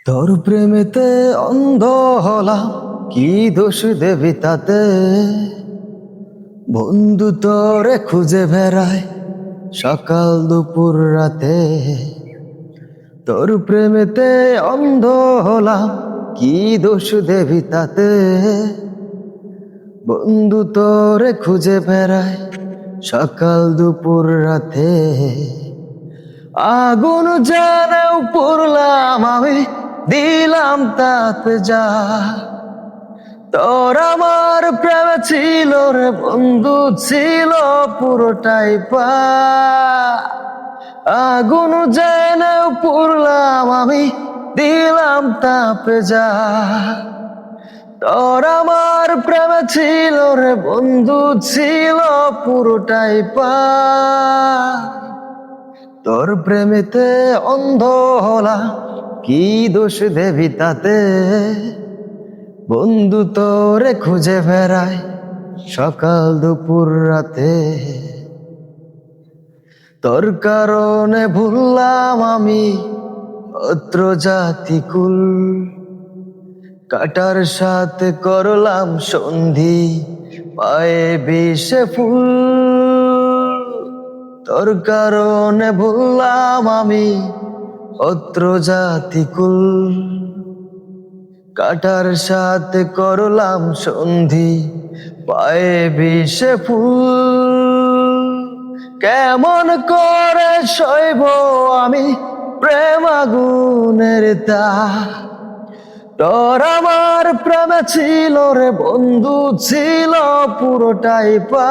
তোর প্রেমেতে অন্ধ হলাম, কি দোষ দেবি তাতে? বন্ধু তোরে খুঁজে বেড়ায় সকাল দুপুর রাতে। তোর প্রেমেতে অন্ধ হলাম, কি দোষ দেবি তাতে? বন্ধু তোরে খুঁজে বেড়ায় সকাল দুপুর রাতে। আগুন জানাও পুরলাম আমি, দিলাম তাতে যা। তোর আমার প্রেম ছিল রে বন্ধু, ছিল পুরোটাই পা। আগুন জানাও পুরলাম আমি, দিলাম তাপে যা। তোর আমার প্রেম ছিল রে বন্ধু, ছিল পুরোটাই পা। তোর প্রেমেতে অন্ধ হলাম, কি দোষ দেবি তাতে? বন্ধু তোরে খুঁজে বেড়ায় সকাল দুপুর রাতে। তোর কারণে ভুললাম আমি অত্র জাতিকুল, কাটার সাথে করলাম সন্ধি, পায়ে বিষে ফুল। তোর কারণে ভুললাম আমি অত্র জাতিকুল, কাটার সাথে করলাম সন্ধি, পায়ে বিষে ফুল। কেমন করে সইব আমি প্রেম আগুনের তাপ? তোর আমার প্রেমে ছিল রে বন্ধু, ছিল পুরোটাই পা।